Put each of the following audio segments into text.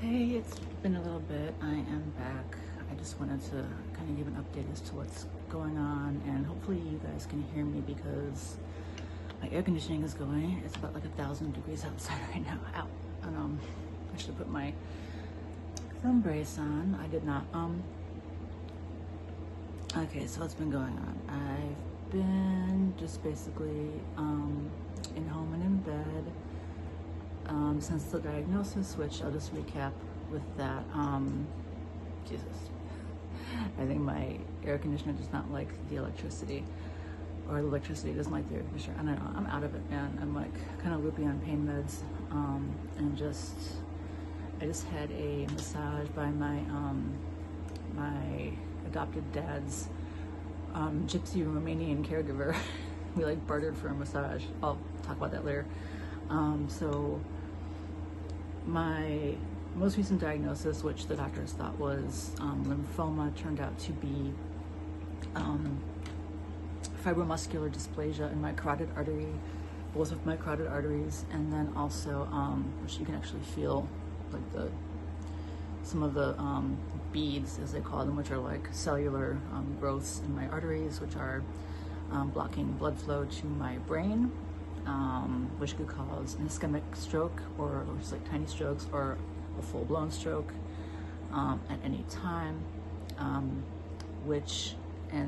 Hey, it's been a little bit. I am back. I just wanted to kind of give an update as to what's going on, and hopefully you guys can hear me because my air conditioning is going. It's about like 1,000 degrees outside right now. Out. And I should have put my thumb brace on. I did not. Okay, so what's been going on? I've been just basically in home and in bed. Since the diagnosis, which I'll just recap with that. Jesus, I think my air conditioner does not like the electricity, or the electricity doesn't like the air conditioner. I don't know, I'm out of it, man. I'm like kind of loopy on pain meds, and I just had a massage by my adopted dad's gypsy Romanian caregiver. We like bartered for a massage. I'll talk about that later. So my most recent diagnosis, which the doctors thought was lymphoma, turned out to be fibromuscular dysplasia in my carotid artery, both of my carotid arteries, and then also, which you can actually feel, like some of the beads, as they call them, which are like cellular growths in my arteries, which are blocking blood flow to my brain. Which could cause an ischemic stroke, or just like tiny strokes, or a full-blown stroke at any time, and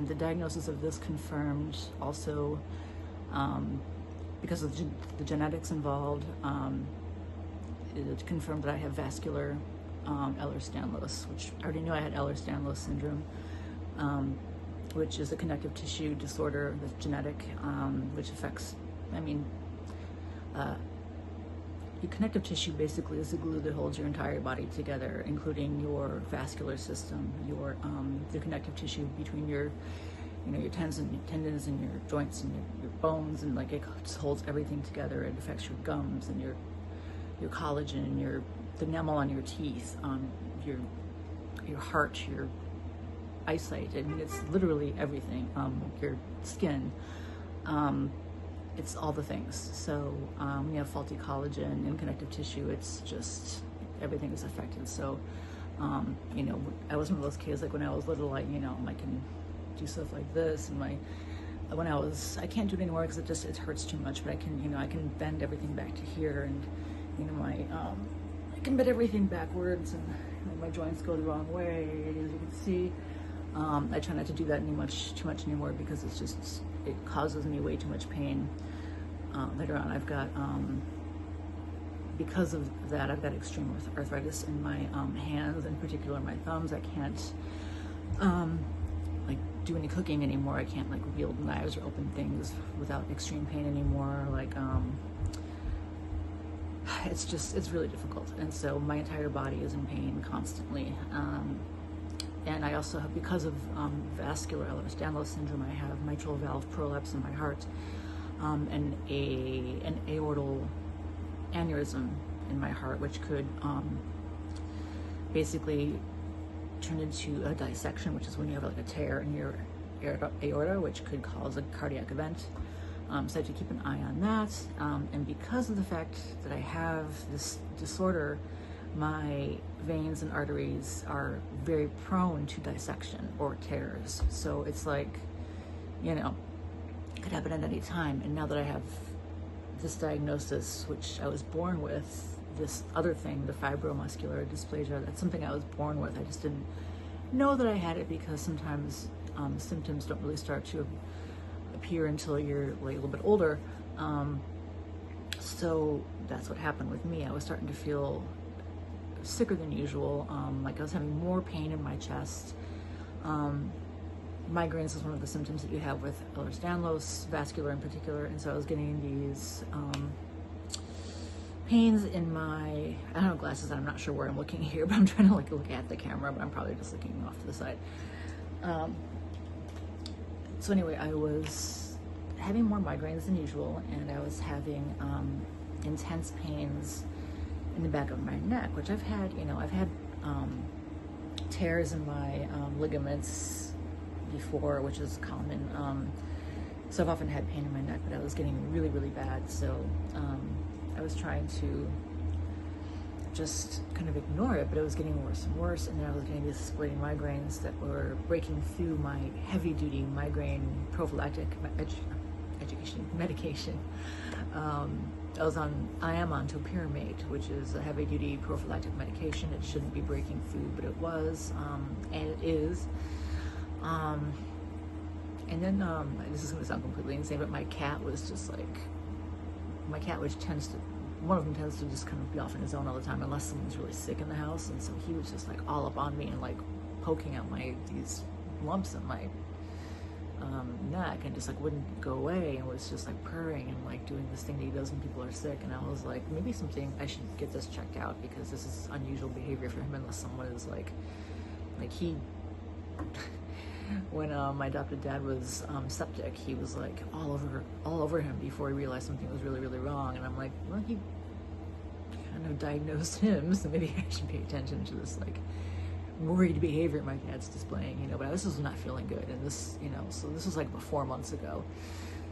the diagnosis of this confirmed also, because of the genetics involved, it confirmed that I have vascular Ehlers Danlos, which I already knew I had Ehlers Danlos Syndrome, which is a connective tissue disorder that's genetic, which affects, your connective tissue basically is the glue that holds your entire body together, including your vascular system, the connective tissue between your tendons and your joints and your bones, and like it just holds everything together. It affects your gums and your collagen, the enamel on your teeth, your heart, your eyesight. I mean, it's literally everything. Your skin. It's all the things. So you have faulty collagen and connective tissue. It's just everything is affected. So I was one of those kids, like when I was little, I can do stuff like this, and I can't do it anymore because it hurts too much. But I can bend everything back to here, and I can bend everything backwards, and my joints go the wrong way, as you can see. I try not to do that too much anymore because it causes me way too much pain. Later on, I've got, because of that, I've got extreme arthritis in my hands, in particular my thumbs. I can't like do any cooking anymore. I can't like wield knives or open things without extreme pain anymore. Like it's really difficult, and so my entire body is in pain constantly. And I also have, because of vascular Ehlers Danlos Syndrome, I have mitral valve prolapse in my heart, and an aortal aneurysm in my heart, which could basically turn into a dissection, which is when you have like a tear in your aorta, which could cause a cardiac event. So I have to keep an eye on that. And because of the fact that I have this disorder, my veins and arteries are very prone to dissection or tears. So it's like, it could happen at any time. And now that I have this diagnosis, which I was born with, this other thing, the fibromuscular dysplasia, that's something I was born with. I just didn't know that I had it because sometimes symptoms don't really start to appear until you're like a little bit older. So that's what happened with me. I was starting to feel sicker than usual. Like I was having more pain in my chest. Migraines is one of the symptoms that you have with Ehlers Danlos, vascular in particular, and so I was getting these pains in my, I don't have glasses, I'm not sure where I'm looking here, but I'm trying to like look at the camera, but I'm probably just looking off to the side. So anyway, I was having more migraines than usual, and I was having intense pains in the back of my neck, which I've had, I've had tears in my ligaments before, which is common. So I've often had pain in my neck, but I was getting really, really bad. So I was trying to just kind of ignore it, but it was getting worse and worse, and then I was getting these splitting migraines that were breaking through my heavy-duty migraine prophylactic medication. I am on topiramate, which is a heavy-duty prophylactic medication. It shouldn't be breaking through, but it was, and it is. And then, this is going to sound completely insane, but my cat was just like, one of them tends to just kind of be off on his own all the time unless someone's really sick in the house, and so he was just like all up on me and like poking out these lumps in my neck, and just like wouldn't go away, and was just like purring and like doing this thing that he does when people are sick. And I was like, maybe I should get this checked out, because this is unusual behavior for him, unless someone is like he when my adopted dad was septic, he was like all over him before he realized something was really, really wrong. And I'm like, well, he kind of diagnosed him, so maybe I should pay attention to this like worried behavior my cat's displaying, you know. But I was not feeling good, and this, you know, so this was like 4 months ago.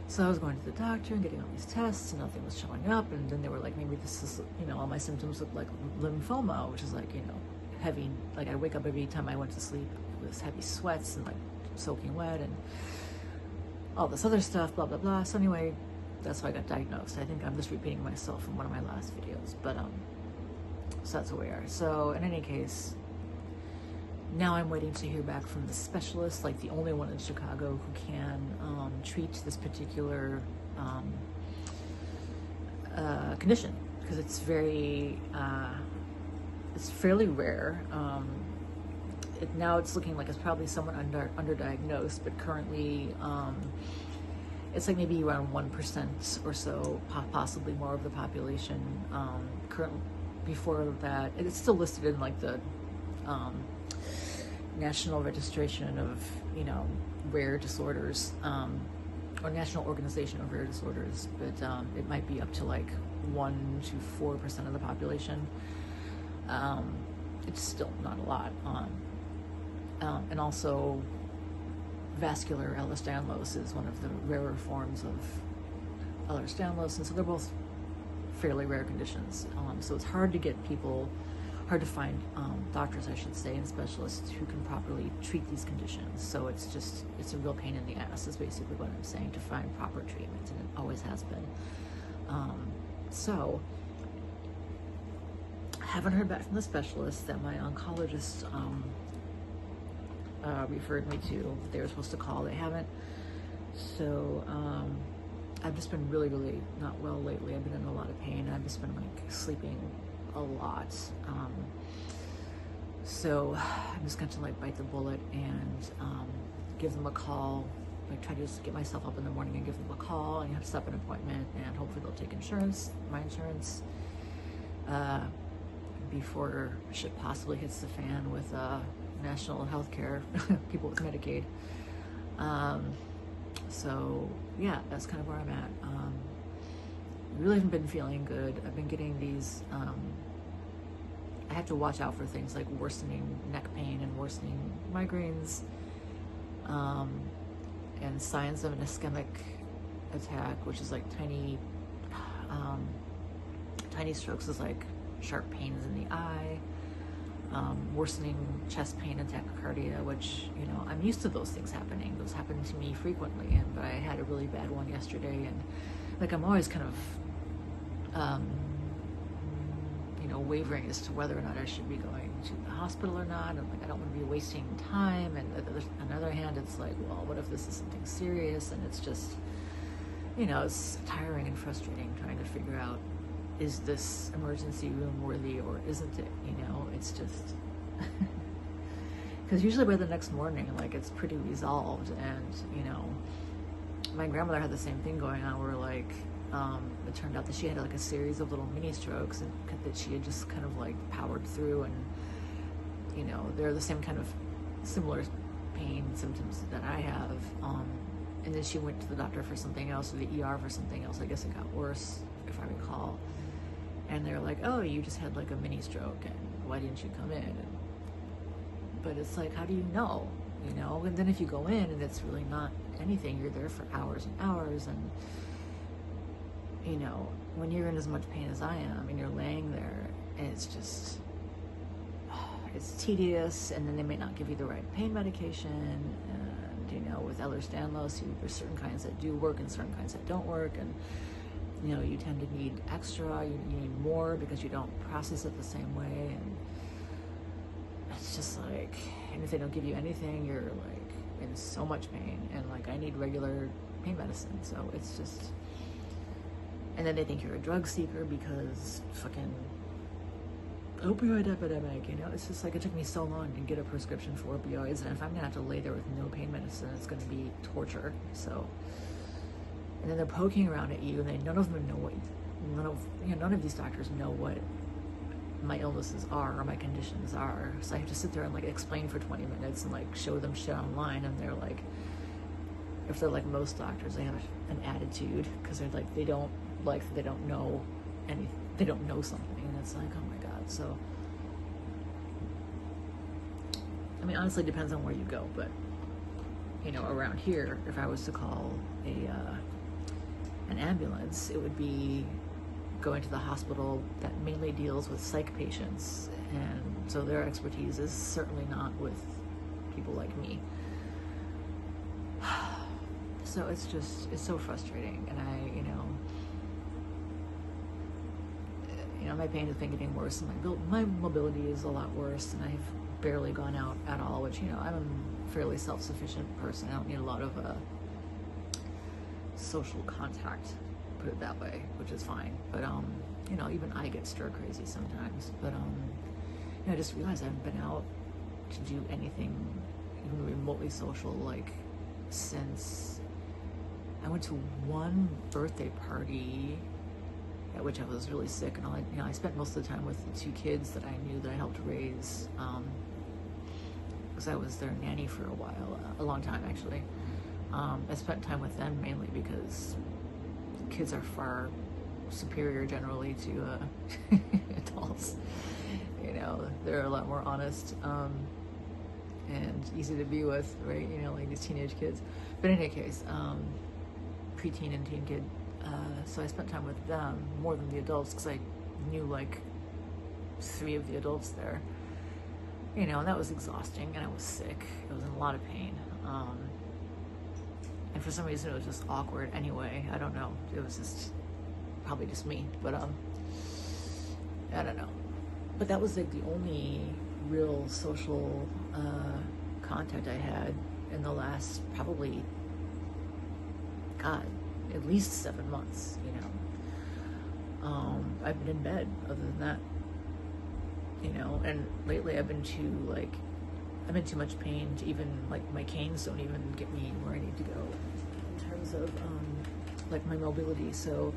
So I was going to the doctor and getting all these tests, and nothing was showing up. And then they were like, maybe this is, you know, all my symptoms look like lymphoma, which is like, you know, heavy. Like I wake up every time I went to sleep with heavy sweats and like soaking wet and all this other stuff, blah blah blah. So anyway, that's how I got diagnosed. I think I'm just repeating myself from one of my last videos, but so that's where we are. So in any case, now I'm waiting to hear back from the specialist, like the only one in Chicago who can treat this particular condition, because it's fairly rare. Now it's looking like it's probably somewhat underdiagnosed, but currently it's like maybe around 1% or so, possibly more of the population. Before that, it's still listed in like the National Registration of, you know, Rare Disorders, or National Organization of Rare Disorders, but it might be up to like 1 to 4% of the population. It's still not a lot. And also, Vascular Ehlers Danlos is one of the rarer forms of Ehlers Danlos, and so they're both fairly rare conditions. So it's hard to find doctors, I should say, and specialists who can properly treat these conditions. So it's a real pain in the ass, is basically what I'm saying, to find proper treatment, and it always has been. So I haven't heard back from the specialist that my oncologist referred me to. They were supposed to call, they haven't. So I've just been really, really not well lately. I've been in a lot of pain. I've just been like sleeping a lot. So I'm just going to like bite the bullet and give them a call. Like try to just get myself up in the morning and give them a call, and have to set up an appointment, and hopefully they'll take my insurance, before shit possibly hits the fan with national health care, people with Medicaid. So yeah, that's kind of where I'm at. Really haven't been feeling good. I've been getting these, I have to watch out for things like worsening neck pain and worsening migraines, and signs of an ischemic attack, which is like tiny strokes, is like sharp pains in the eye, worsening chest pain and tachycardia, which, you know, I'm used to those things happening. Those happen to me frequently, but I had a really bad one yesterday, and like I'm always kind of you know, wavering as to whether or not I should be going to the hospital or not, and like I don't want to be wasting time. And on the other hand, it's like, well, what if this is something serious? And it's just, you know, it's tiring and frustrating trying to figure out, is this emergency room worthy or isn't it? You know, it's just because usually by the next morning, like, it's pretty resolved. And, you know, my grandmother had the same thing going on, where like it turned out that she had like a series of little mini strokes, and that she had just kind of like powered through. And, you know, they're the same kind of similar pain symptoms that I have. And then she went to the doctor for something else, or the ER for something else. I guess it got worse, if I recall. And they're like, oh, you just had like a mini stroke, and why didn't you come in? But it's like, how do you know? You know, and then if you go in and it's really not anything, you're there for hours and hours. And, you know, when you're in as much pain as I am, and you're laying there, and it's just, it's tedious, and then they may not give you the right pain medication. And, you know, with Ehlers Danlos, there's certain kinds that do work and certain kinds that don't work. And, you know, you tend to need extra, you need more because you don't process it the same way. And it's just like, and if they don't give you anything, you're like in so much pain. And like, I need regular pain medicine. So it's just, and then they think you're a drug seeker because fucking opioid epidemic, you know. It's just like, it took me so long to get a prescription for opioids, and if I'm gonna have to lay there with no pain medicine, it's gonna be torture. So, and then they're poking around at you, and none of them know what, none of these doctors know what my illnesses are or my conditions are. So I have to sit there and like explain for 20 minutes and like show them shit online, and they're like, if they're like most doctors, they have an attitude because they're like, they don't know anything, they don't know something, and it's like, oh my god. So I mean, honestly, it depends on where you go, but you know, around here, if I was to call an ambulance, it would be going to the hospital that mainly deals with psych patients, and so their expertise is certainly not with people like me. So it's just, it's so frustrating, and my pain has been getting worse, and my mobility is a lot worse, and I've barely gone out at all, which, you know, I'm a fairly self-sufficient person. I don't need a lot of social contact, put it that way, which is fine. But you know, even I get stir crazy sometimes. But you know, I just realized I haven't been out to do anything even remotely social like since I went to one birthday party at which I was really sick, and I spent most of the time with the two kids that I knew that I helped raise, because I was their nanny for a while, a long time actually. I spent time with them mainly because kids are far superior generally to adults. You know, they're a lot more honest and easy to be with, right? You know, like these teenage kids. But in any case, preteen and teen kid. So I spent time with them more than the adults because I knew like 3 of the adults there. You know, and that was exhausting, and I was sick. I was in a lot of pain. And for some reason it was just awkward anyway. I don't know. It was just probably just me, but I don't know. But that was like the only real social contact I had in the last probably, God, at least 7 months, you know. I've been in bed other than that, you know, and lately I'm in too much pain to even, like, my canes don't even get me where I need to go in terms of, like, my mobility. So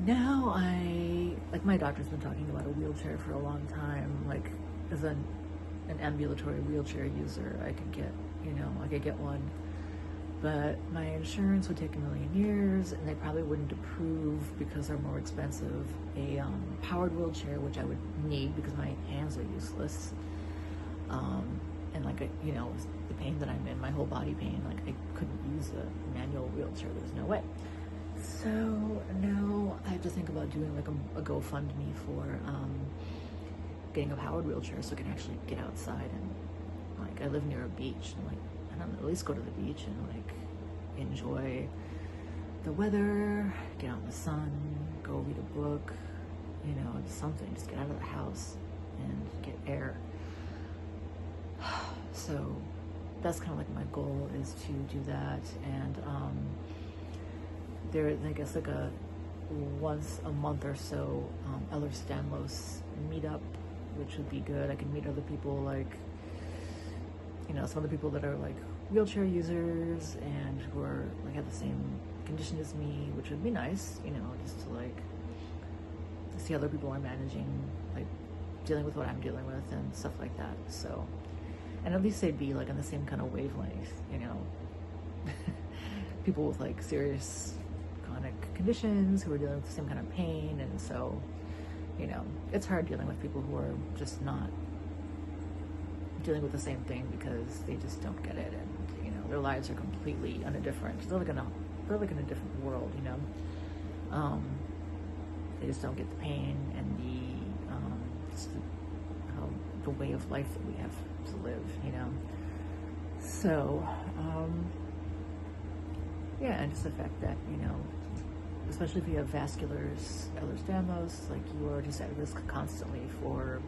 now my doctor's been talking about a wheelchair for a long time, like, as an ambulatory wheelchair user, I could get one. But my insurance would take a million years, and they probably wouldn't approve because they're more expensive. A powered wheelchair, which I would need because my hands are useless. And you know, the pain that I'm in, my whole body pain, like I couldn't use a manual wheelchair. There's no way. So now I have to think about doing like a GoFundMe for getting a powered wheelchair so I can actually get outside, and like I live near a beach, and like I don't know, at least go to the beach and like enjoy the weather, get out in the sun, go read a book, you know, something, just get out of the house and get air. So that's kind of like my goal, is to do that. And there, I guess, like a once a month or so Ehlers Danlos meetup, which would be good. I can meet other people, like, you know, some of the people that are like wheelchair users and who are like have the same condition as me, which would be nice, you know, just to like see other people are managing, like dealing with what I'm dealing with and stuff like that. So, and at least they'd be like on the same kind of wavelength, you know. People with like serious chronic conditions who are dealing with the same kind of pain, and so, you know, it's hard dealing with people who are just not dealing with the same thing because they just don't get it, and you know, their lives are completely on a different, they're like in a different world, you know. They just don't get the pain and the It's the way of life that we have to live, you know. So, yeah, and just the fact that, you know, especially if you have vascular Ehlers Danlos, like you are just at risk constantly for,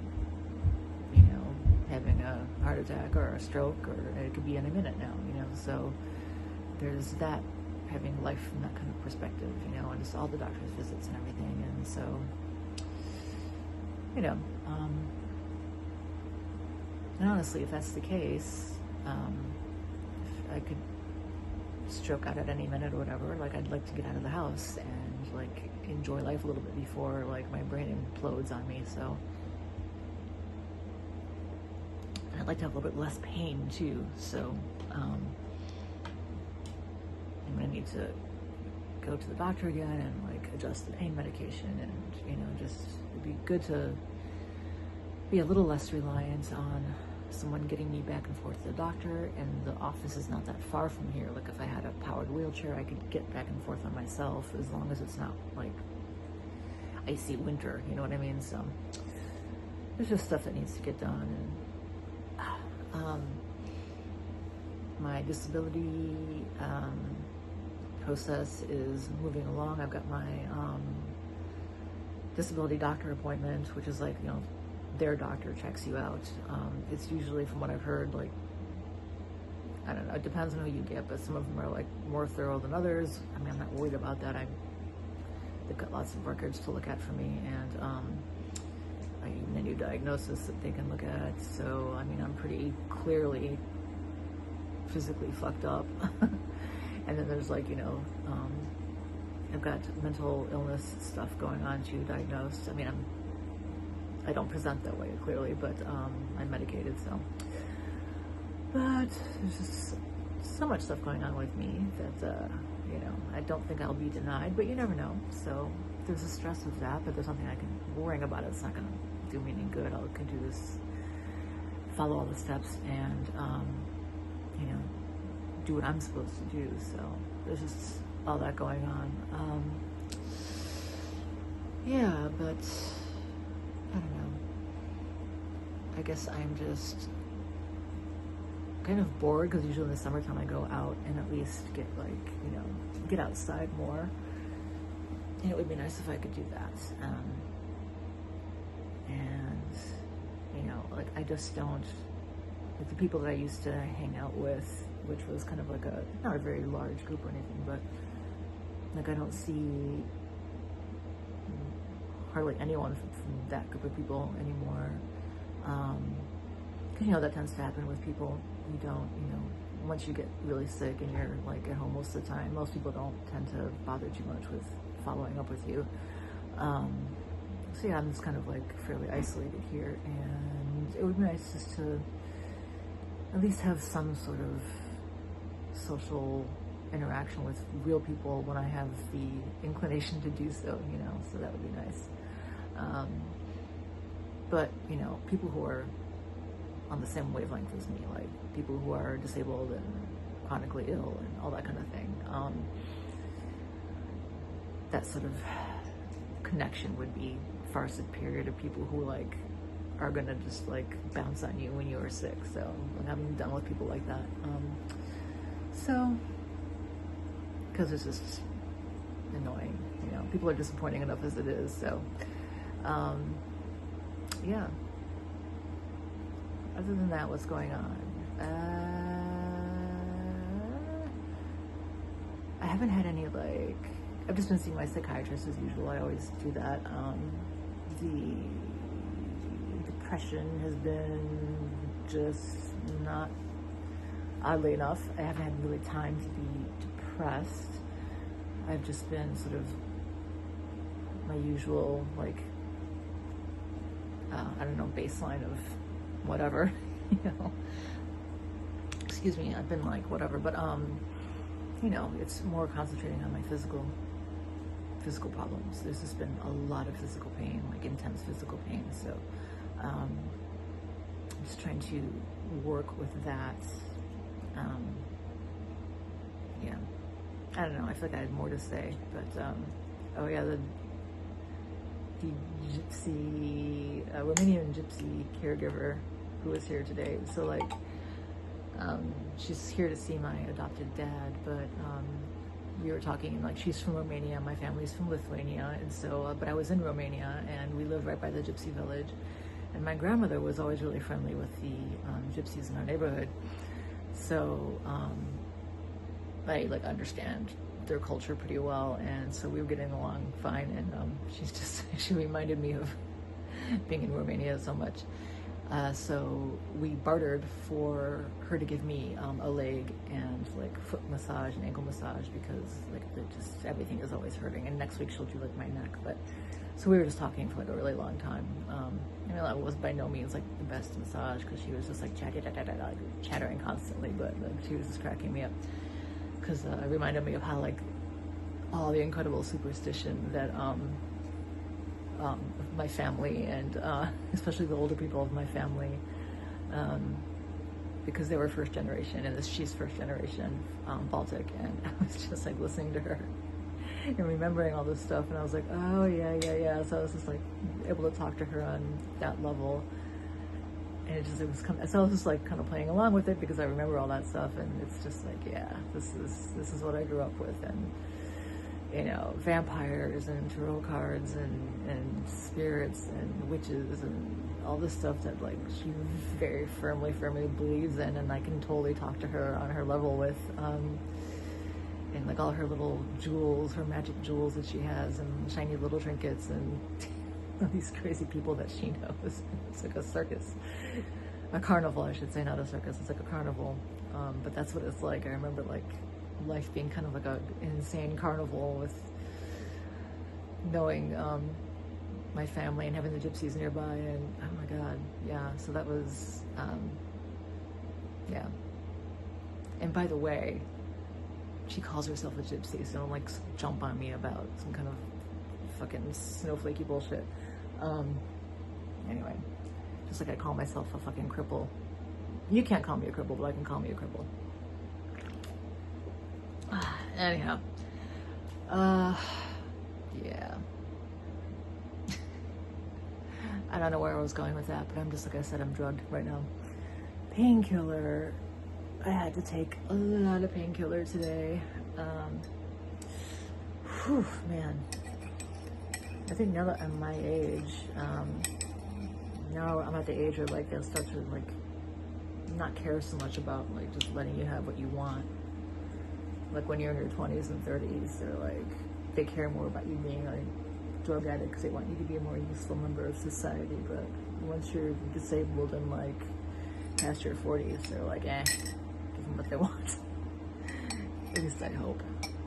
you know, having a heart attack or a stroke, or it could be any minute now, you know. So there's that, having life from that kind of perspective, you know, and just all the doctor's visits and everything. And so, you know, and honestly, if that's the case, if I could stroke out at any minute or whatever, like I'd like to get out of the house and like enjoy life a little bit before like my brain implodes on me. So I'd like to have a little bit less pain too. So I'm gonna need to go to the doctor again and like adjust the pain medication, and you know, just it'd be good to be a little less reliant on someone getting me back and forth to the doctor, and the office is not that far from here. Like if I had a powered wheelchair, I could get back and forth on myself, as long as it's not like icy winter, you know what I mean? So there's just stuff that needs to get done. And my disability process is moving along. I've got my disability doctor appointment, which is like, you know, their doctor checks you out. It's usually, from what I've heard, like, I don't know, it depends on who you get, but some of them are like more thorough than others. I mean, I'm not worried about that. They've got lots of records to look at for me, and even a new diagnosis that they can look at. So, I mean, I'm pretty clearly physically fucked up. And then there's like, you know, I've got mental illness stuff going on too, diagnosed. I mean, I don't present that way clearly, but I'm medicated, so. But there's just so much stuff going on with me that, you know, I don't think I'll be denied, but you never know. So there's a stress of that, but there's something I can, worrying about it's not gonna do me any good. I can do this, follow all the steps, and, you know, do what I'm supposed to do. So there's just all that going on. Yeah, but I don't know. I guess I'm just kind of bored, because usually in the summertime I go out and at least get like, you know, get outside more. And it would be nice if I could do that. And, you know, like I just don't, like the people that I used to hang out with, which was kind of like not a very large group or anything, but like I don't see hardly anyone from that group of people anymore. Because, you know, that tends to happen with people. You don't, you know, once you get really sick and you're like at home most of the time, most people don't tend to bother too much with following up with you. So yeah, I'm just kind of like fairly isolated here, and it would be nice just to at least have some sort of social interaction with real people when I have the inclination to do so, you know, so that would be nice. But, you know, people who are on the same wavelength as me, like people who are disabled and chronically ill and all that kind of thing, that sort of connection would be far superior to people who like are gonna just like bounce on you when you are sick. So like, I'm done with people like that. So, because it's just annoying, you know, people are disappointing enough as it is. So, yeah. Other than that, what's going on? I haven't had any, like, I've just been seeing my psychiatrist as usual. I always do that. The depression has been just not, oddly enough, I haven't had really time to be depressed. I've just been sort of my usual, like, I don't know, baseline of whatever, you know. Excuse me, I've been like whatever, but you know, it's more concentrating on my physical problems. There's just been a lot of physical pain, like intense physical pain. So I'm just trying to work with that. Yeah, I don't know, I feel like I had more to say, but oh yeah, the gypsy, Romanian gypsy caregiver who was here today. So like, she's here to see my adopted dad, but we were talking, like, she's from Romania, my family's from Lithuania, and so, but I was in Romania, and we lived right by the gypsy village, and my grandmother was always really friendly with the gypsies in our neighborhood, so I like understand their culture pretty well, and so we were getting along fine, and she reminded me of being in Romania so much. So we bartered for her to give me a leg and like foot massage and ankle massage, because like just everything is always hurting, and next week she'll do like my neck. But so we were just talking for like a really long time. I mean, that was by no means like the best massage, because she was just like chattering constantly, but like she was just cracking me up, because it reminded me of how like all the incredible superstition that my family, and especially the older people of my family, because they were first generation, and she's first generation Baltic, and I was just like listening to her and remembering all this stuff, and I was like, oh yeah. So I was just like able to talk to her on that level, and it was kind of, so I was just like kind of playing along with it, because I remember all that stuff, and it's just like, yeah, this is what I grew up with, and you know, vampires and tarot cards and spirits and witches and all this stuff that like she very firmly believes in, and I can totally talk to her on her level with, and like all her little jewels, her magic jewels that she has, and shiny little trinkets, and these crazy people that she knows. It's like a circus, a carnival, I should say, not a circus. It's like a carnival, but that's what it's like. I remember like life being kind of like an insane carnival, with knowing my family and having the gypsies nearby, and oh my god, yeah. So that was yeah. And by the way, she calls herself a gypsy, so don't like jump on me about some kind of fucking snowflakey bullshit. Anyway, just like I call myself a fucking cripple. You can't call me a cripple, but I can call me a cripple. Anyhow, yeah. I don't know where I was going with that, but I'm just, like I said, I'm drugged right now. Painkiller. I had to take a lot of painkiller today. Whew, man. I think now that I'm my age, now I'm at the age where like they'll start to like not care so much about like just letting you have what you want. Like when you're in your 20s and 30s, they're like, they care more about you being like drug addict, because they want you to be a more useful member of society. But once you're disabled and like past your 40s, they're like, give them what they want. At least I hope.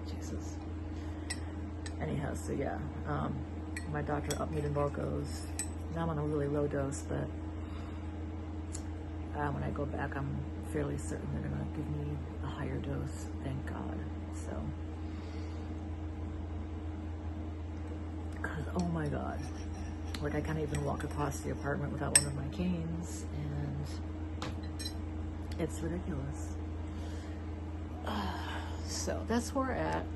Jesus. Anyhow, so yeah, my doctor upped me to Norcos. Now I'm on a really low dose, but when I go back, I'm fairly certain they're gonna give me a higher dose, thank God. So, cause oh my God, like I can't even walk across the apartment without one of my canes, and it's ridiculous. So that's where we're at.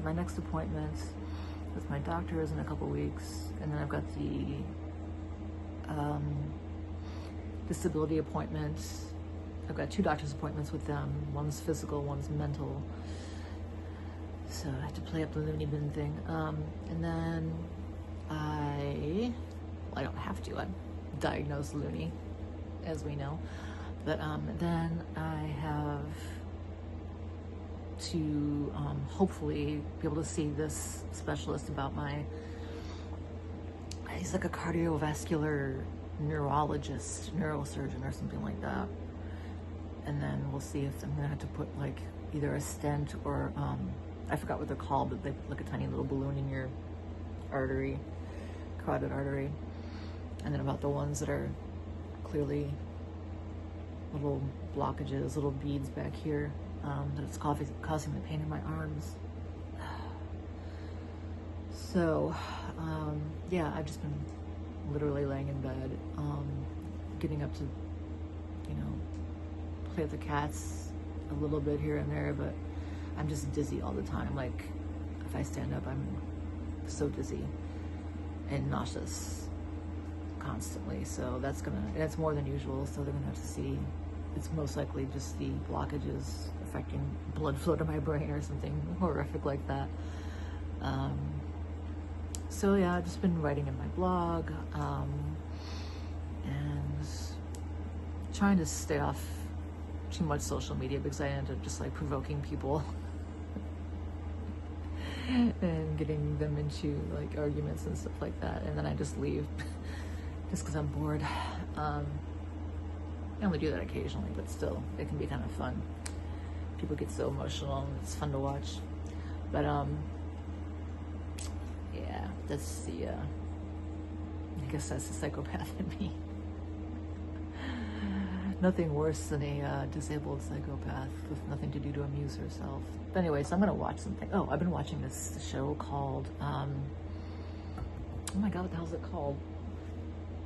My next appointment with my doctor is in a couple weeks, and then I've got the disability appointment. I've got 2 doctor's appointments with them. One's physical, one's mental. So I have to play up the loony bin thing. And then I don't have to. I'm diagnosed loony, as we know. But then I have to hopefully be able to see this specialist about he's like a cardiovascular neurologist, neurosurgeon or something like that. And then we'll see if I'm gonna have to put like either a stent or I forgot what they're called, but they put like a tiny little balloon in your artery, carotid artery. And then about the ones that are clearly little blockages, little beads back here, that it's causing the pain in my arms. So yeah, I've just been literally laying in bed, getting up to, you know, play with the cats a little bit here and there, but I'm just dizzy all the time. Like if I stand up, I'm so dizzy. and nauseous constantly. So that's more than usual. So they're gonna have to see. It's most likely just the blockages affecting blood flow to my brain or something horrific like that. So yeah, I've just been writing in my blog, and trying to stay off too much social media because I end up just like provoking people and getting them into like arguments and stuff like that, and then I just leave just because I'm bored. I only do that occasionally, but still, it can be kind of fun. People get so emotional and it's fun to watch. But yeah, that's the I guess that's the psychopath in me. Nothing worse than a disabled psychopath with nothing to do to amuse herself. But anyway, so I'm gonna watch something. Oh, I've been watching this show called oh my god, what the hell is it called?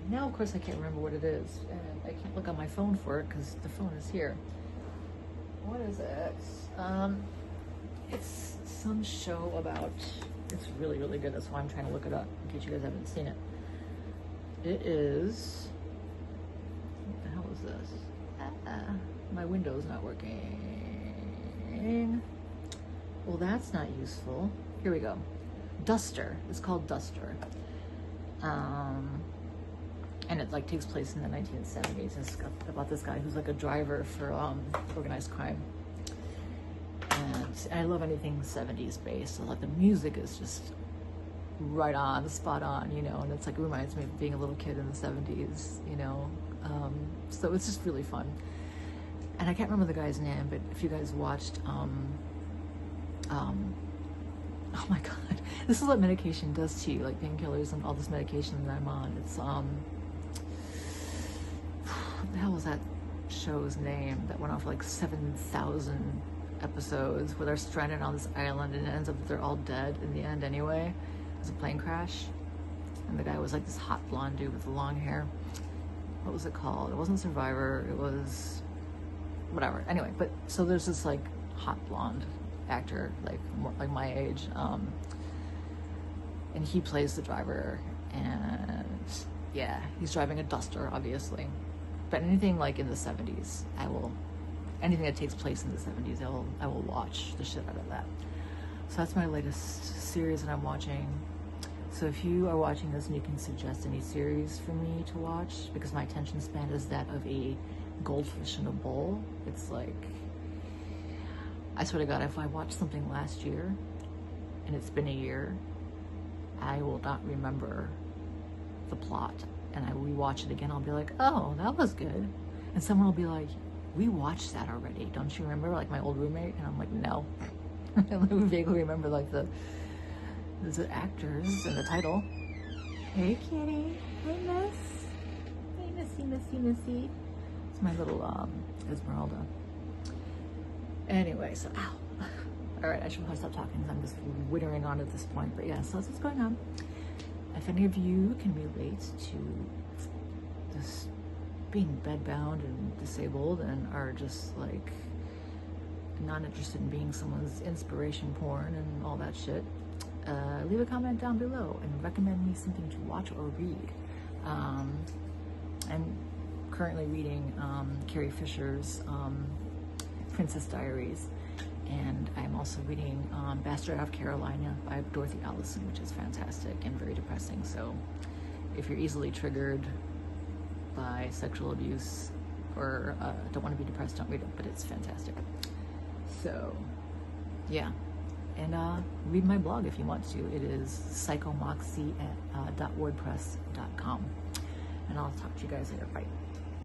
Now of course I can't remember what it is, and I can't look on my phone for it because the phone is here. What is it? It's some show about, it's really, really good. That's why I'm trying to look it up in case you guys haven't seen it. It is, what the hell is this? My window's not working. Well, that's not useful. Here we go. Duster. It's called Duster. And it like takes place in the 1970s. It's about this guy who's like a driver for organized crime. And I love anything 70s based. So like the music is just right on, spot on, you know, and it's like, it reminds me of being a little kid in the 70s, you know. So it's just really fun. And I can't remember the guy's name, but if you guys watched, oh my god, this is what medication does to you, like painkillers and all this medication that I'm on. It's what the hell was that show's name that went on for like 7,000 episodes, where they're stranded on this island and it ends up that they're all dead in the end anyway. It was a plane crash, and the guy was like this hot blonde dude with long hair. What was it called? It wasn't Survivor, it was whatever. Anyway, but so there's this like hot blonde actor, like more like my age, and he plays the driver, and yeah, he's driving a Duster, obviously. But anything like in the 70s, anything that takes place in the 70s, I will watch the shit out of that. So that's my latest series that I'm watching. So if you are watching this and you can suggest any series for me to watch, because my attention span is that of a goldfish in a bowl. It's like, I swear to God, if I watched something last year and it's been a year, I will not remember the plot. And I rewatch it again, I'll be like, oh, that was good. And someone will be like, we watched that already, don't you remember? Like my old roommate. And I'm like, no. I vaguely remember like the actors and the title. Hey kitty, hey miss. Hey missy. It's my little Esmeralda. Anyway, so ow. Alright, I should probably stop talking because I'm just wittering on at this point. But yeah, so that's what's going on. If any of you can relate to this being bedbound and disabled and are just like not interested in being someone's inspiration porn and all that shit, leave a comment down below and recommend me something to watch or read. I'm currently reading Carrie Fisher's Princess Diaries, and I'm also reading Bastard Out of Carolina by Dorothy Allison, which is fantastic and very depressing. So if you're easily triggered by sexual abuse or don't want to be depressed, don't read it, but it's fantastic. So yeah, and read my blog if you want to. It is psychomoxie@wordpress.com, and I'll talk to you guys later. Bye.